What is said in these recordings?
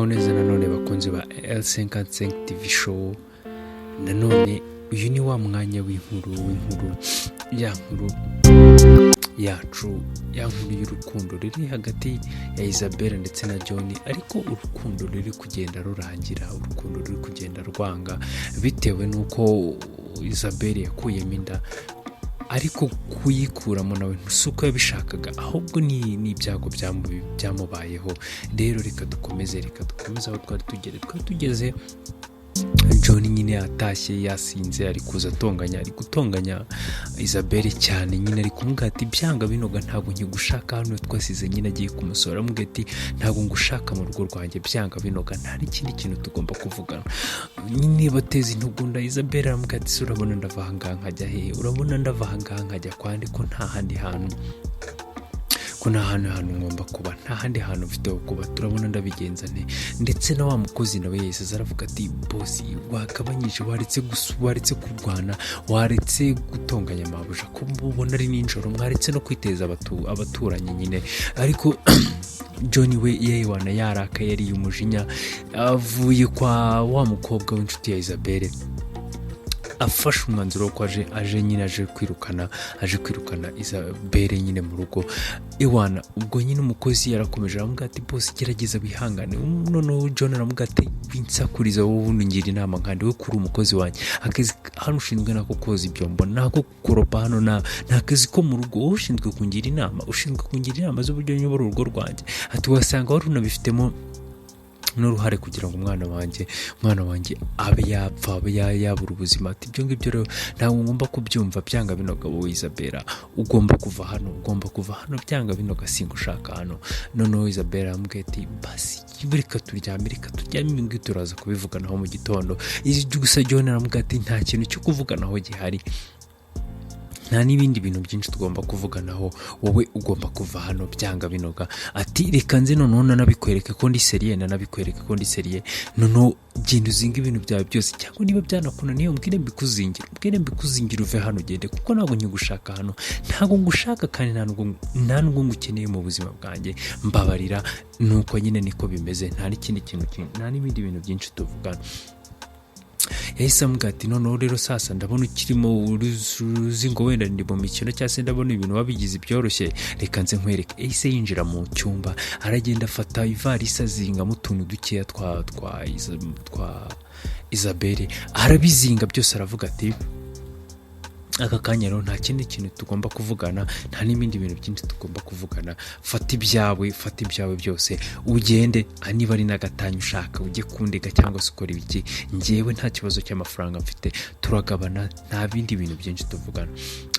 neza nanone bakunze ba L55 TV show. Nanone uyu ni wa mwanya w'inkuru ya nkuru yacu, ya nkuru y'urukundo riri hagati ya Isabelle ndetse na John, ariko urukundo ruri kugenda rurangira, urukundo ruri kugenda rwanga bitewe nuko Isabelle yakuyemo inda, ariko kuyikuramo nawe ntusuko yabishakaga, ahubwo ni ibyago byamubayeho. Rero reka dukomeze aho twari tugeze. John nyine yatashye yasinze, ari gutonganya Isabelle cyane, nyine ari kumubwira ati byanga binoga ntabwo nkigushaka hano, twasize nyine agiye kumusora, amubwira ati ntabwo ngushaka mu rugo rwanjye, byanga binoga nta n'ikindi kintu tugomba kuvugana. Nyine bateze intugunda, Isabelle aramubwira ati urabona ndava aha ngaha nkajya hehe, urabona ndava aha ngaha nkajya kwandi, ko nta handi hantu ngomba kuba, nta handi hantu mfite ho kuba, turabona ndabigenza nte. Ndetse na wa mukozi nawe yese aravuga ati bosi, wagabanyije, waretse kurwana, waretse gutonganya mabuja, ko ubona ari ninjoro, mwaretse no kwiteza abaturanyi nyine. Ariko John we yewana yarakaye, yari umujinya, avuye kwa wa mukobwa w'inshuti ya Isabelle, afashe umwanzuro ko aje kwirukana Isabelle nyine mu rugo iwana. Ubwo nyine umukozi yarakomeje aramubwira ati boss, gerageza wihangane. Noneho John aramubwira ati winsakuriza, wowe ubundi ngira inama nkandi, we kuri umukozi wanjye, akazi hano ushinzwe nako koza ibyombo, nako kukoropa hano, nta kazi ko mu rugo, wowe ushinzwe kungira inama z'uburyo nyobora urugo rwanjye. Ati wasanga wari unabifitemo n'uruhare kugira ngo umwana wanjye abe yapfa, abe yabura ubuzima. Ati ibyo ngibyo rero ntabwo ngomba kubyumva, byanga binoga wowe Isabelle ugomba kuva hano, byanga binoga singushaka hano. Noneho Isabelle aramubwira ati basi reka turyame ibi turaza kubivuganaho mu gitondo. Gusa John aramubwira ati nta kintu cyo kuvuganaho gihari, nta n'ibindi bintu byinshi tugomba kuvuganaho, wowe ugomba kuva hano byanga binoga. Ati reka nze noneho nanabikwereke ko ndi seriye, noneho genda uzinga ibintu byawe byose, cyangwa niba byanakunaniye umbwire mbikuzingira uve hano ugende, kuko ntabwo nkigushaka hano, ntabwo ngushaka kandi nta nubwo ngukeneye mu buzima bwanjye, mbabarira. Nuko nyine niko bimeze, nta n'ikindi kintu, nta n'ibindi bintu byinshi tuvugana. Yahise amubwira ati noneho rero sasa ndabona ukirimo uruzi ngo wenda ndi mu mikino, cyangwa se ndabona ibintu wabigize byoroshye, reka nze nkwereke. Yahise yinjira mu cyumba, aragenda afata ivarisi azingamo utuntu dukeya twa Isabelle, arabizinga byose, aravuga ati aka kanya rero nta kindi kintu tugomba kuvugana, nta n'ibindi bintu byinshi tugomba kuvugana, fata ibyawe byose ugende, niba ari n'agatanya ushaka ujye kundega cyangwa se ukora ibiki, njyewe nta kibazo cy'amafaranga mfite, turagabana, nta bindi bintu byinshi tuvugana.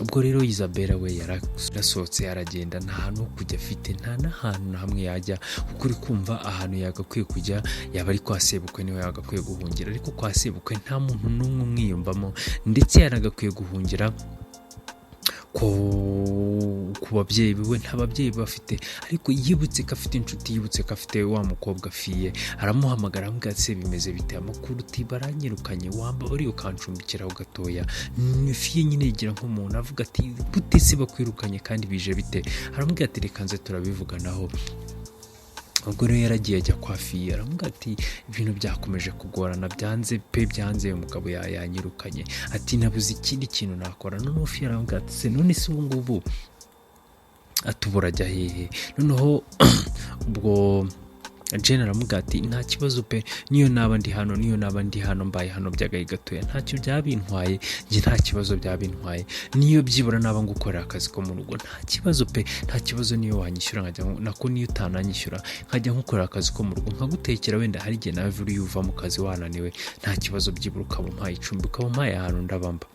Ubwo rero Isabelle we yarasohotse, aragenda, nta hantu ho kujya afite, nta n'ahantu na hamwe yajya, kuko uri kumva ahantu yagakwiye kujya yaba ari kwa sebukwe, niwe yagakwiye guhungira, ariko kwa sebukwe nta muntu n'umwe umwiyumvamo, ndetse yanagakwiye guhungira ku babyeyi biwe, nta babyeyi bafite. Ariko yibutse ko afite inshuti, yibutse ko afite wa mukobwa Fiye, aramuhamagara amubwira ati bimeze bite, amakuru uti baranyirukanye, wamba bari ukancumbikiraho gatoya. Fiye nyine yigira nk'umuntu, avuga ati gute se bakwirukanye kandi bije bite, aramubwira ati reka nze turabivuganaho. Ubwo rero yaragiye ajya kwa Fiye, aramubwira ati ibintu byakomeje kugorana, byanze umugabo yanyirukanye, ati nabuze ikindi kintu nakora. Noneho Fiye aramubwira ati se none se ubu ngubu atubura ajya hehe. Noneho ubwo Jane aramubwira ati nta kibazo pe, niyo naba ndi hano mbaye hano byagaye gatoya, ntacyo byabintwaye, njye nta kibazo byabintwaye, niyo byibura naba ngukorera akazi ko mu rugo, nta kibazo pe, nta kibazo. Niyo wanyishyura nako niyo utananyishyura nkajya nkukorera akazi ko mu rugo, nkagutekera, wenda hari igihe nawe uri uva mu kazi wananiwe, nta kibazo, byibura ukaba umpaye icumbi, ukaba umpaye ahantu ndabamba.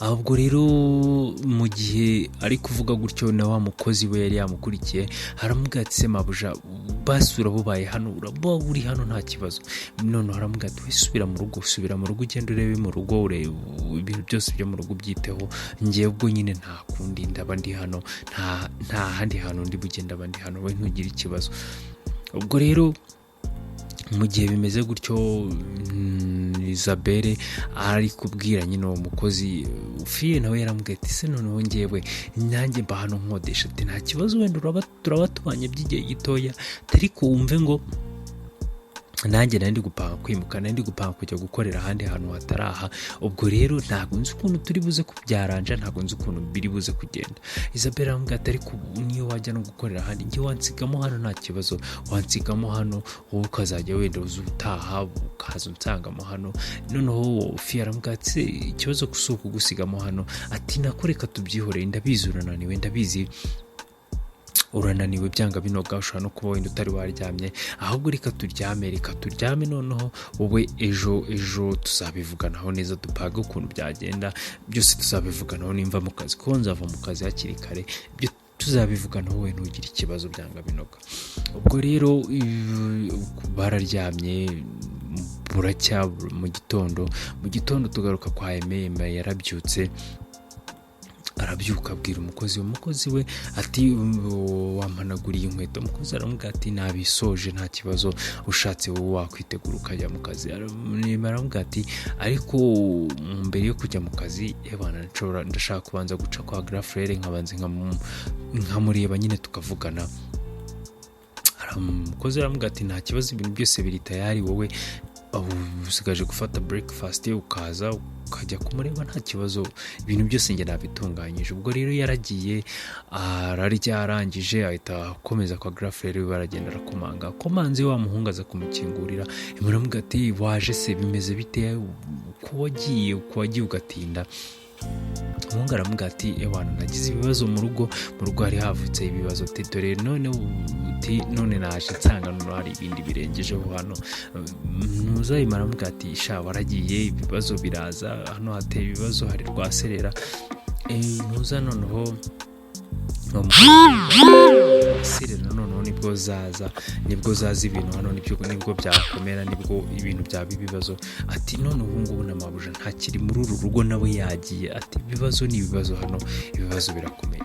Ahubwo rero mu gihe ari kuvuga gutyo, na wa mukozi we yari yamukurikiye, haramubwira ati se mabuja, basura bubaye hano, uraba uri hano nta kibazo. Noneho haramubwira ati subira mu rugo, ugenda urebe mu rugo, urebe ibintu byose byo mu rugo byiteho, njye ubwo nyine nta kundi ndaba ndi hano, nta handi hantu ndi bugenda abandi hano, we ntugire ikibazo. Ubwo rero mu gihe bimeze gutyo, Isabelle ari kubwira nyine uwo mukozi Fiye, nawe yaramubwiye ati se noneho njyewe nanjye mba hano nkodesha, ati nta kibazo, wenda turaba tubanye by'igihe gitoya, ariko wumve ngo nanjye nari ndi gupanga kwimuka, nari ndi gupanga kujya gukorera ahandi hantu hatari aha. Ubwo rero ntabwo nzi ukuntu turi buze kubyaranja, ntabwo nzi ukuntu biri buze kugenda. Isabelle aramubwira ati ariko niyo wajya no gukorera ahandi njye wansigamo hano nta kibazo, wansigamo hano wowe ukazajya wenda uza utaha ukaza unsangamo hano. Noneho Fiya aramubwira ati ikibazo si ukugusigamo hano, ati nakoreka tubyihoreye, ndabizi urananiwe, ndabizi urananiwe byanga binoga, ushobora no kuba wenda utari waryamye, ahubwo reka turyame noneho wowe ejo tuzabivuganaho neza, dupaga ukuntu byagenda byose, tuzabivuganaho nimva mu kazi ko nzava mu kazi hakiri kare, ibyo tuzabivuganaho wowe ntugire ikibazo byanga binoga. Ubwo rero bararyamye buracya. Mu gitondo tugaruka kwa Aime yarabyutse, arabyuka abwira umukozi we ati wampanaguriye inkweto. Umukozi aramubwira ati nabisoje nta kibazo, ushatse wowe wakwitegura ukajya mu kazi. Aramubwira ati ariko mbere yo kujya mu kazi ndashaka kubanza guca kwa Grafrere nkabanza nkamureba nyine tukavugana. Umukozi aramubwira ati nta kibazo, ibintu byose biri tayari, wowe usigaje gufata breakfast ukaza ukajya kumureba nta kibazo, ibintu byose njye nabitunganyije. Ubwo rero yaragiye ararya, arangije ahita akomeza kwa Grafrere, baragenda arakomanga. Komanze wa muhungu aza kumukingurira, aramubwira ati waje se bimeze bite, uko wagiye ugatinda. Umuhungu aramubwira ati nagize ibibazo mu rugo hari havutse ibibazo, dore none naje nsanga hari ibindi birengejeho hano. Ntuzayimara aramubwira ati sha waragiye, ibibazo biraza hano, hateye ibibazo, hari rwaserera, ntuza noneho serera noneho nibwo zaza ibintu hano, nibwo byakomera, nibwo ibintu byaba ibibazo. Ati none ubu ngubu na mabuja ntakiri muri uru rugo, nawe yagiye. Ati ibibazo ni ibibazo hano, ibibazo birakomeye.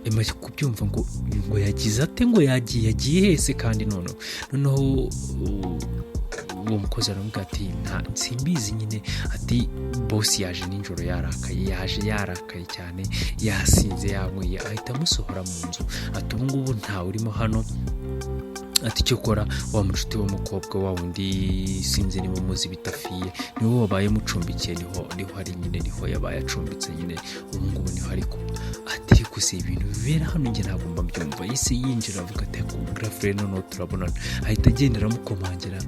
Emaze kubyumva ngo yagize ate, ngo yagiye hese kandi noneho uwo mukozi aramubwira ati simbizi nyine. Ati boss yaje nijoro yarakaye cyane, yasinze yanyweye, ahita amusohora mu nzu. Ati ubu ngubu ntawe urimo hano. Ati cyo kora wa mushuti w'umukobwa wa wundi sinzi niba muzi bitafiye, niwe wabaye mucumbikiye, niho hari nyine, niho yabaye acumbitse nyine, ubu ngubu niho ari kuba. Ati gusa ibintu bibera hano njye ntabwo mbabyumva. Yise yinjira avuga ati Grafrere noneho turabonana. Ahita agenda aramukomangira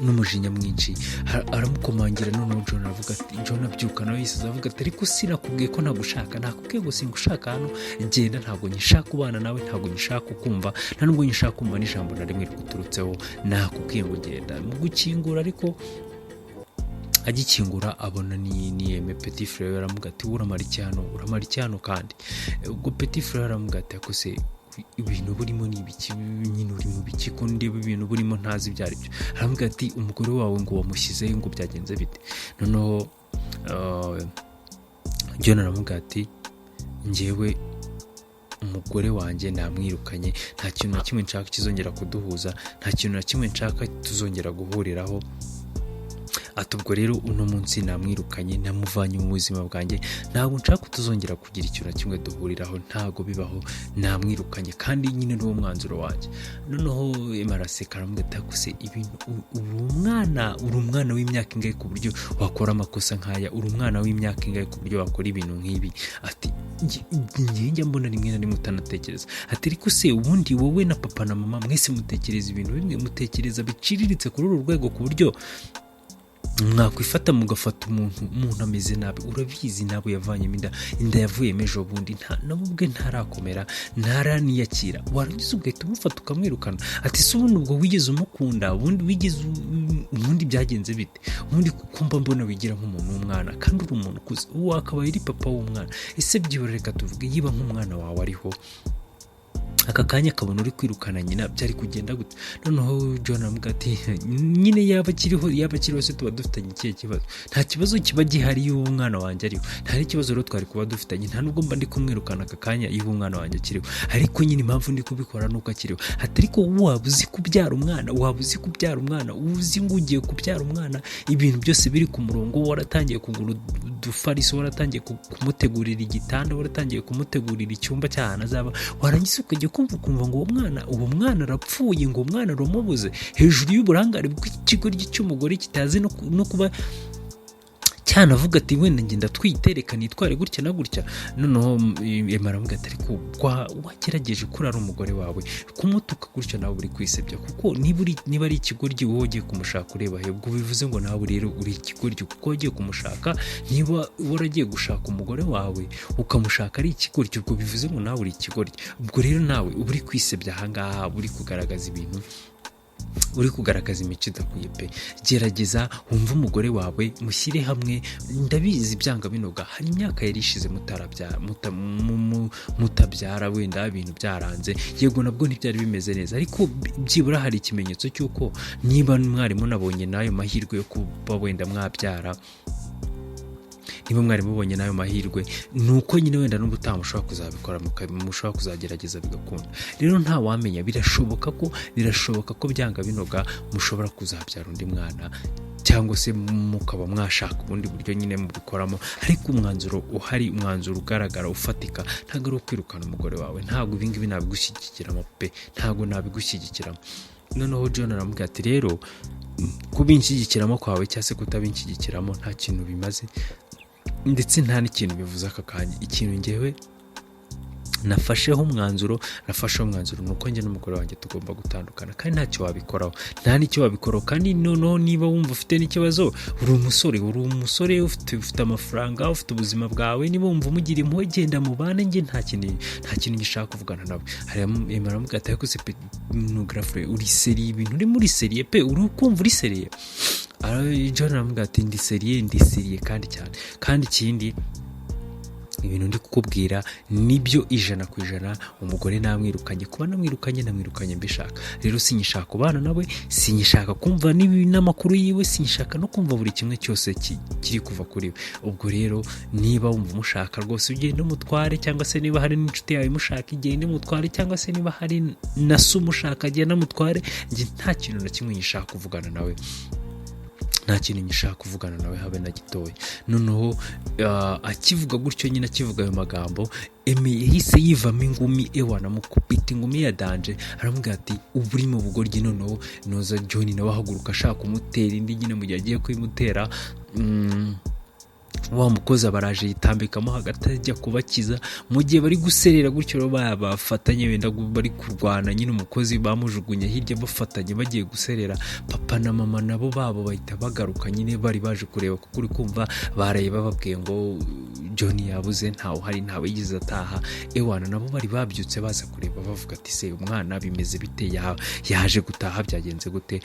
n'umujinya mwinshi, aramukomangira. Noneho John abyuka nawe yise avuga ati ariko sinakubwiye ko nagushaka, nakubwiye ngo singushaka hano, genda, ntabwo nyishaka kubana nawe, ntabwo nyishaka kukumva, nta nubwo nyishaka kumva n'ijambo na rimwe riguturutseho, nakubwiye ngo genda. Mu gukingura ariko agikingura abona ni Aime Petit Frere. Aramubwira ati uramara iki hano kandi. Ubwo Petit Frere aramubwira ati akose ibintu burimo ni ibiki nyine, uri mu biki ko ndeba ibintu burimo ntazi ibyo ari byo. Aramubwira ati umugore wawe ngo wamushyizeho, ngo byagenze bite. Noneho John aramubwira ati njyewe umugore wanjye namwirukanye, nta kintu na kimwe nshaka kizongera kuduhuza, nta kintu na kimwe nshaka tuzongera guhuriraho. Ati ubwo rero uno munsi namwirukanye, namuvanye mu buzima bwanjye, ntabwo nshaka tuzongera kugira ikintu na kimwe duhuriraho, ntabwo bibaho, namwirukanye kandi nyine n'uwo mwanzuro wanjye. Noneho Maraseka aramubwira ati gusa ibintu uri umwana w'imyaka ingahe ku buryo wakora amakosa nk'aya, uri umwana w'imyaka ingahe ku buryo wakora ibintu nk'ibi. Ati njye mbona rimwe na rimwe utanatekereza. Ati ariko se ubundi wowe na papa na mama mwese mutekereza ibintu bimwe, mutekereza biciriritse kuri uru rwego ku buryo mwakwifata mugafata umuntu ameze nabi. Urabizi nabo yavanyemo inda yavuyemo ejo bundi, nabubwe ntarakomera, ntaraniyakira, warangiza ugahita umufata ukamwirukana. Ati se ubundi ubwo wigeze umukunda, ubundi byagenze bite, ubundi kumva mbona wigira nk'umuntu w'umwana kandi uri umuntu ukuze, uwo akaba ari papa w'umwana. Ese byihorere reka tuvuge yiba nk'umwana wawe ariho aka kanya akabona uri kwirukana nyina, byari kugenda gute? Noneho John aramubwira ati nyine yaba akiriho se tuba dufitanye ikihe kibazo? Nta kibazo kiba gihari iyo umwana wanjye ariho, nta n'ikibazo rero twari kuba dufitanye, nta nubwo mba ndi kumwirukana aka kanya iyo umwana wanjye akiriho, ariko nyine impamvu ndi kubikora nuko akiriho. Ati ariko waba uzi kubyara umwana, uzi ngo ugiye kubyara umwana, ibintu byose biri ku murongo, waratangiye kugura udufariso, waratangiye kumutegurira igitanda, waratangiye kumutegurira icyumba cy'ahantu azaba, warangiza ukajya kumva ukumva ngo uwo mwana arapfuye, ngo umwana aramubuze, hejuru y'uburangare bw'ikigoryi cy'umugore kitazi no kuba cyanavuga ati wenda ngenda twitereka nitware gutya na gutya. Noneho Emma aravuga ati ariko wagerageje kurara umugore wawe kumutuka gutya nawe uri kwisebya, kuko niba ari ikigoryi wowe ugiye kumushaka ureba he, ubwo bivuze ngo nawe rero uri ikigoryi kuko wagiye kumushaka. Niba waragiye gushaka umugore wawe ukamushaka ari ikigoryi, ubwo bivuze ngo nawe uri ikigoryi. Ubwo rero nawe uba uri kwisebya ahangaha, uri kugaragaza ibintu, uri kugaragaza imico idakwiye pe. Gerageza wumve umugore wawe, mushyire hamwe. Ndabizi byanga binoga, hari imyaka yari ishize mutabyara, wenda ibintu byaranze, yego nabwo ntibyari bimeze neza, ariko byibura hari ikimenyetso cy'uko niba mwari munabonye n'ayo mahirwe yo kuba wenda mwabyara, niba mwari mubonye n'ayo mahirwe, ni uko nyine wenda n'ubutaha mushobora kuzabikora, mushobora kuzagerageza bigakunda. Rero nta wamenya, birashoboka ko byanga binoga mushobora kuzabyara undi mwana, cyangwa se mukaba mwashaka ubundi buryo nyine mubikoramo. Ariko umwanzuro uhari, umwanzuro ugaragara ufatika, ntabwo ari ukwirukana umugore wawe. Ntabwo ibingibi nabigushyigikiramo pe, ntabwo nabigushyigikiramo. Noneho John aramubwira ati rero kubinshyigikiramo kwawe cyangwa se kutabinshyigikiramo nta kintu bimaze, ndetse nta n'ikintu bivuze aka kanya. Ikintu ngewe nafasheho umwanzuro ni uko njye n'umugore wanjye tugomba gutandukana, kandi ntacyo wabikoraho, nta n'icyo wabikoraho. Kandi noneho niba wumva ufite n'ikibazo, uri umusore ufite amafaranga, ufite ubuzima bwawe, niba wumva umugira impuhwe, genda mubane, njye nta kintu ngishaka kuvugana nawe. Emma aramubwira ati ariko se pe nugirafure uri seriye, ibintu uri muri seriye pe, uri kumva uri seriye? John aramubwira ati ndi seriye kandi cyane, kandi ikindi ibintu ndi kukubwira nibyo 100%. Umugore namwirukanye, kuba namwirukanye mbishaka. Rero sinyishaka kubana nawe, sinyishaka kumva n'amakuru yiwe, sinyishaka no kumva buri kimwe cyose kiri kuva kuri we. Ubwo rero niba wumva umushaka rwose, ugende umutware, cyangwa se niba hari n'inshuti yawe imushaka, igende umutware, cyangwa se niba hari na se umushaka, agende amutware. Njye nta kintu na kimwe nyishaka kuvugana nawe, nta kintu nyishaka kuvugana nawe habe na gitoya. Noneho akivuga gutyo nyine, akivuga ayo magambo, Emi yahise yivamo ingumi, wanamukubita ingumi ya danje. Aramubwira ati ubu uri mu bugoryi. Noneho noza John nawe ahaguruka ashaka kumutera indi nyine, mu gihe agiye kuyimutera wa mukozi abaraje yitambikamo hagati ajya kubakiza. Mu gihe bari guserera gutyo bafatanye, wenda bari kurwana, nyine umukozi bamujugunye hirya bafatanye bagiye guserera. Papa na mama nabo babo bahita bagaruka, nyine bari baje kureba, kuko uri kumva baraye bababwiye ngo John yabuze, ntawe uhari, ntawe yigeze ataha. Ewana nabo bari babyutse baza kureba, bavuga ati se umwana bimeze bite, yaje gutaha byagenze gute?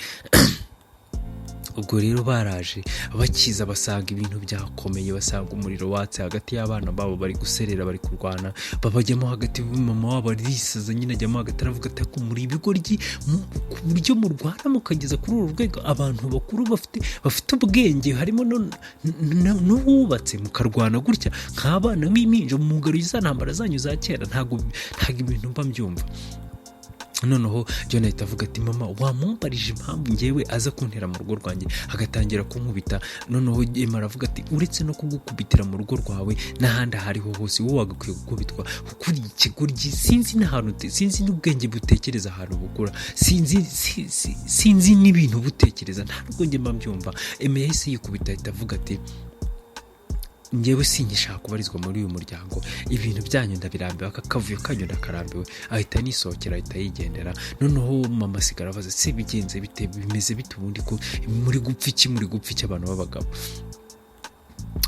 Ubwo rero baraje bakiza, basanga ibintu byakomeye, basanga umuriro watse hagati y'abana babo, bari guserera, bari kurwana. Babajyamo hagati, mama wabo arisaza nyine, ajyamo hagati aravuga ati ko muri ibigoryi ku buryo mu Rwanda mukageza kuri uru rwego, abantu bakuru bafite ubwenge, harimo n'uwubatse, mukarwana gutya nk'abana b'impinja, mu ngaro za ntambara zanyu za kera. Ntabwo ibintu mba mbyumva. Noneho John ahita avuga ati mama wamumbarije impamvu ngewe aza kuntera mu rugo rwanjye, agatangira kunkubita. Noneho Emma aravuga ati uretse no kugukubitira mu rugo rwawe, n'ahandi hariho hose wowe wagakwiye gukubitwa, kuko uri ikigoryi. Sinzi n'ahantu, sinzi n'ubwenge butekereza ahantu bukura, sinzi n'ibintu butekereza, nta nubwo njye mba mbyumva. Emma yahise yikubita, ahita avuga ati ngewe sinyishaka kubarizwa muri uyu muryango, ibintu byanyu ndabirambiwe, akakavuyo kanyu ndakarambiwe. Ahita nisohokera, ahita yigendera. Noneho mama asigara abaza se bigenze bite, bimeze bite ubundi, ko muri gupfa iki abantu b'abagabo?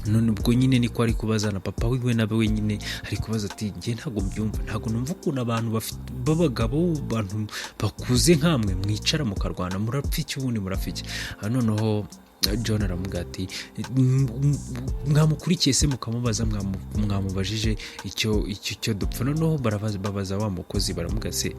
None ubwo nyine niko ari kubaza na papa wiwe, nabe wenyine ari kubaza ati nge ntago mbyumva, ntago numva ukuntu abantu b'abagabo, abantu bakuze nkamwe mwicara mukarwana, murapfa iki ubundi, murapfa iki? Noneho John aramubwira ati mwamukurikiye se mukamubaza, mwamubajije icyo dupfa? Noneho babaza wa mukozi, baramubwira se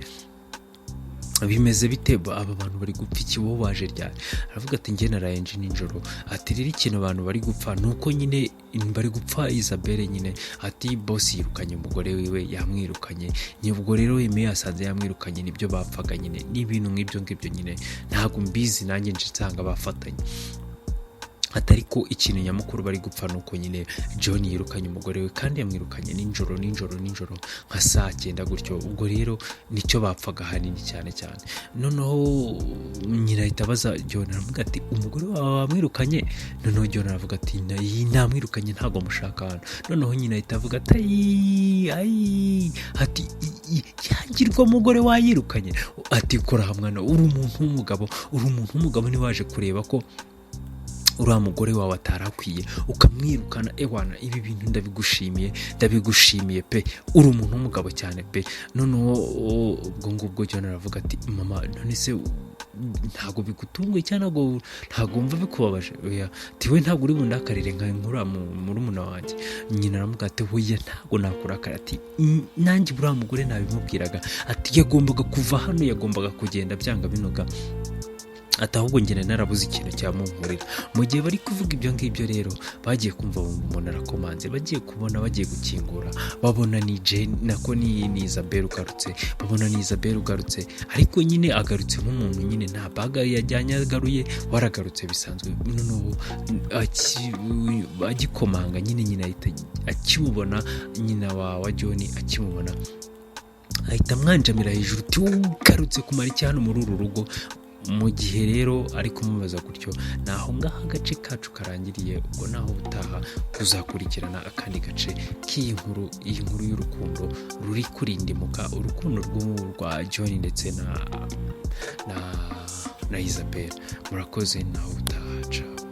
bimeze bite, aba bantu bari gupfa iki, wowe waje ryari? Aravuga ati nge naraye nje nijoro. Ati rero ikintu abantu bari gupfa nuko nyine bari gupfa Isabelle nyine. Ati boss yirukanye umugore wiwe, yamwirukanye. Ubwo rero Emma yasanze yamwirukanye, nibyo bapfaga nyine, n'ibintu nk'ibyo nyine. Ntabwo mbizi nanjye nje nsanga bafatanye. atari ko ikintu nyamukuru bari gupfa nuko nyine John yirukanye umugore we kandi yamwirukanye nijoro nka saa 9 gutyo. Ubwo rero nicyo bapfaga hanini cyane. Noneho nyina ahita abaza John aravuga ati umugore wawe wamwirukanye? Noneho John aravuga ati namwirukanye ntabwo mushaka hano. Noneho nyina ahita avuga ati ati yangirwa umugore wayirukanye ati kora hamwana, uri umuntu w'umugabo ni waje kureba ko uriya mugore wawe atarakwiye ukamwirukana. Ewana, ibi bintu ndabigushimiye pe, uri umuntu w'umugabo cyane pe. Noneho ubwo ngubwo John aravuga ati mama, none se ntago bigutunguye cyangwa ntago mva bikubabaje? Oya, tiwe ntago uri bundakarire nka nkura murumuna wanjye. Nyina aramuga ati hoya ntago nakurakara, ati nanjye buriya mugore nabimubwiraga, ati yagombaga kuva hano, yagombaga kugenda byanga binoga, ati ahubwo njye narabuze ikintu cyamunkurira. Mu gihe bari kuvuga ibyo ngibyo rero bagiye kumva umuntu arakomanze, bagiye kubona, bagiye gukingura, babona ni Jane nako ni Isabel ugarutse. Babona ni Isabel ugarutse, ariko nyine agarutse nk'umuntu nyine nta baga yajyanye, agaruye waragarutse bisanzwe. Noneho agikomanga nyine ahita akimubona, nyina wa John akimubona ahita amwanjamira hejuru ati ugarutse kumara iki hano muri uru rugo? Mu gihe rero ari kumubaza gutyo, naho ngaho agace kacu karangiriye. Ubwo naho utaha kuzakurikirana akandi gace k'iyi nkuru y'urukundo ruri kurindimuka, urukundo rwa John ndetse na Isabel. Murakoze, naho utaha.